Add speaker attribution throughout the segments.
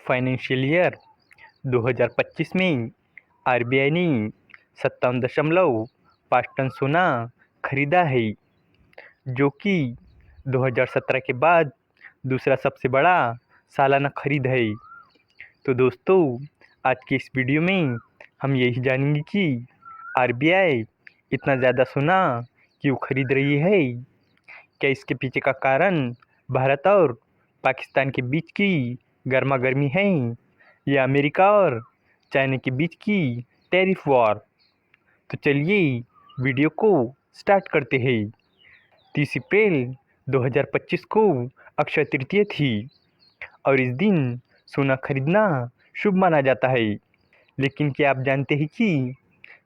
Speaker 1: Financial year 2025 में RBI ने 57.5 ton सोना खरीदा है, जो कि 2017 के बाद दूसरा सबसे बड़ा सालाना खरीद है। तो दोस्तों, आज के इस वीडियो में हम यही जानेंगे कि आरबीआई इतना ज़्यादा सोना क्यों खरीद रही है। क्या इसके पीछे का कारण भारत और पाकिस्तान के बीच की गर्मा गर्मी है या अमेरिका और चाइना के बीच की टैरिफ वॉर। तो चलिए वीडियो को स्टार्ट करते हैं। 30 अप्रैल 2025 को अक्षय तृतीया थी और इस दिन सोना खरीदना शुभ माना जाता है। लेकिन क्या आप जानते हैं कि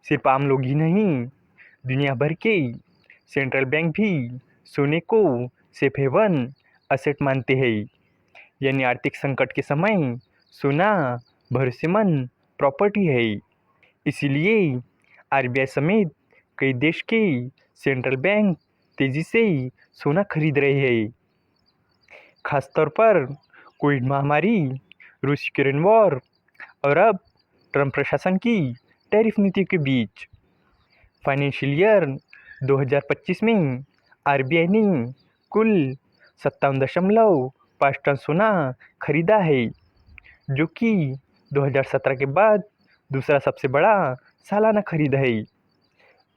Speaker 1: सिर्फ आम लोग ही नहीं, दुनिया भर के सेंट्रल बैंक भी सोने को सेफ हेवन असेट मानते हैं। यानी आर्थिक संकट के समय सोना भरोसेमंद प्रॉपर्टी है। इसीलिए आरबीआई समेत कई देश के सेंट्रल बैंक तेजी से सोना खरीद रहे हैं, खासतौर पर कोविड महामारी, रूस यूक्रेन वॉर और अब ट्रंप प्रशासन की टैरिफ नीति के बीच। फाइनेंशियल ईयर 2025 में आरबीआई ने कुल 57.5 टन सोना खरीदा है, जो कि 2017 के बाद दूसरा सबसे बड़ा सालाना खरीद है।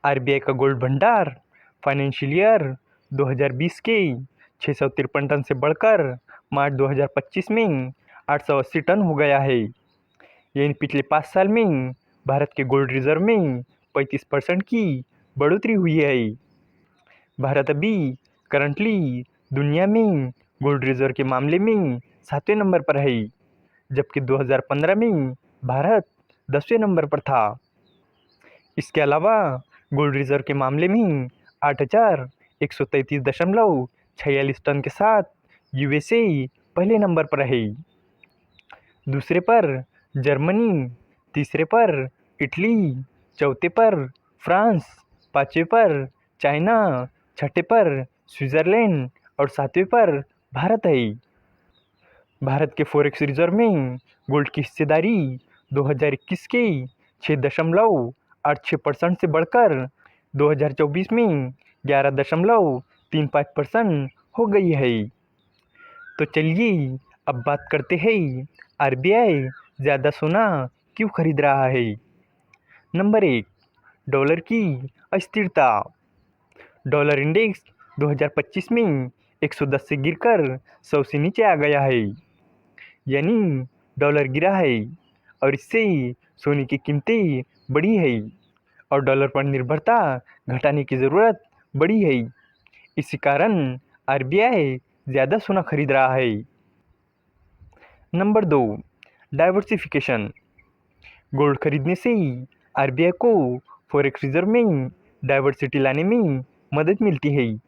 Speaker 1: आरबीआई का गोल्ड भंडार फाइनेंशियल ईयर 2020 के 653 टन से बढ़कर मार्च 2025 में 880 टन हो गया है। यानी पिछले 5 साल में भारत के गोल्ड रिजर्व में 35% की बढ़ोतरी हुई है। भारत अभी करंटली दुनिया में गोल्ड रिजर्व के मामले में 7वें नंबर पर है, जबकि 2015 में भारत 10वें नंबर पर था। इसके अलावा गोल्ड रिजर्व के मामले में 8,133.46 टन के साथ यूएसए पहले नंबर पर है। दूसरे पर जर्मनी, तीसरे पर इटली, चौथे पर फ्रांस, पाँचवें पर चाइना, छठे पर स्विट्जरलैंड और सातवें पर भारत है। भारत के फॉरेक्स रिजर्व में गोल्ड की हिस्सेदारी 2021 के 6.86% से बढ़कर 2024 में 11.35% हो गई है। तो चलिए अब बात करते हैं आरबीआई ज़्यादा सोना क्यों खरीद रहा है। नंबर 1, डॉलर की अस्थिरता। डॉलर इंडेक्स 2025 में 110 से गिरकर 100 से नीचे आ गया है। यानी डॉलर गिरा है और इससे सोने की कीमतें बढ़ी है और डॉलर पर निर्भरता घटाने की ज़रूरत बढ़ी है। इसी कारण आरबीआई ज़्यादा सोना खरीद रहा है। Number 2, diversification. गोल्ड खरीदने से आरबीआई को फॉरेक्स रिजर्व में डाइवर्सिटी लाने में मदद मिलती है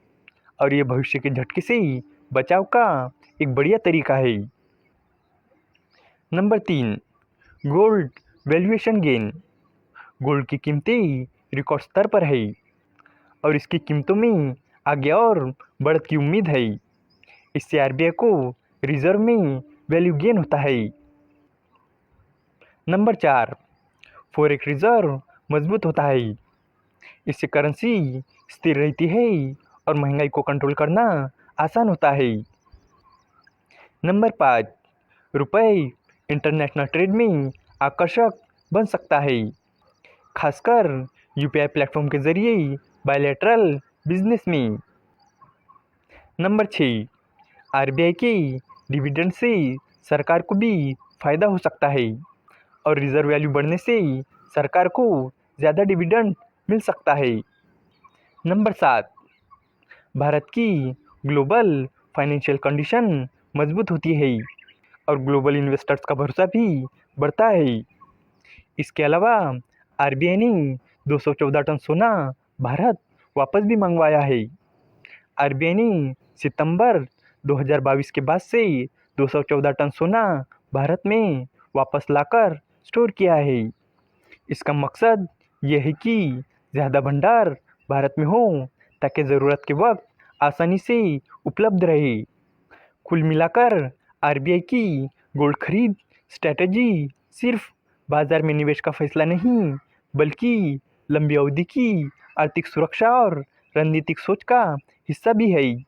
Speaker 1: और ये भविष्य के झटके से बचाव का एक बढ़िया तरीका है। Number 3, gold valuation gain. Gold की कीमतें रिकॉर्ड स्तर पर है और इसकी कीमतों में आगे और बढ़त की उम्मीद है। इससे आरबीआई को रिजर्व में वैल्यू गेन होता है। नंबर 4, फॉरेक्स रिजर्व मजबूत होता है। इससे करेंसी स्थिर रहती है और महंगाई को कंट्रोल करना आसान होता है। नंबर 5, रुपए इंटरनेशनल ट्रेड में आकर्षक बन सकता है, खासकर यूपीआई प्लेटफॉर्म के जरिए बायलैटरल बिजनेस में। नंबर 6, आरबीआई के डिविडेंड से सरकार को भी फायदा हो सकता है और रिजर्व वैल्यू बढ़ने से सरकार को ज़्यादा डिविडेंड मिल सकता है। नंबर 7, भारत की ग्लोबल फाइनेंशियल कंडीशन मजबूत होती है और ग्लोबल इन्वेस्टर्स का भरोसा भी बढ़ता है। इसके अलावा आरबीआई ने 214 टन सोना भारत वापस भी मंगवाया है। आरबीआई ने सितंबर 2022 के बाद से 214 टन सोना भारत में वापस लाकर स्टोर किया है। इसका मकसद यह है कि ज़्यादा भंडार भारत में हो ताकि ज़रूरत के वक्त आसानी से उपलब्ध रहे। कुल मिलाकर आरबीआई की गोल्ड खरीद स्ट्रैटेजी सिर्फ बाजार में निवेश का फैसला नहीं, बल्कि लंबी अवधि की आर्थिक सुरक्षा और रणनीतिक सोच का हिस्सा भी है,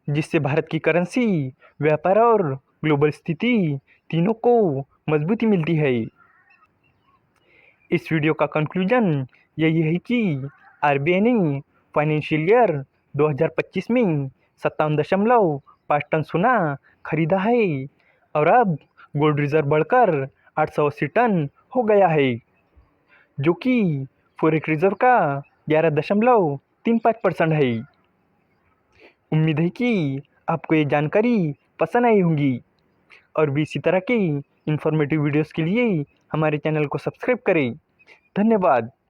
Speaker 1: जिससे भारत की करेंसी, व्यापार और ग्लोबल स्थिति तीनों को मजबूती मिलती है। इस वीडियो का कंक्लूजन यही है कि आरबीआई ने फाइनेंशियल ईयर 2025 में 57.5 टन सोना खरीदा है और अब गोल्ड रिजर्व बढ़कर 880 टन हो गया है, जो कि फॉरेक्स रिजर्व का 11.35% है। उम्मीद है कि आपको ये जानकारी पसंद आई होगी और भी इसी तरह के इंफॉर्मेटिव वीडियोस के लिए हमारे चैनल को सब्सक्राइब करें। धन्यवाद।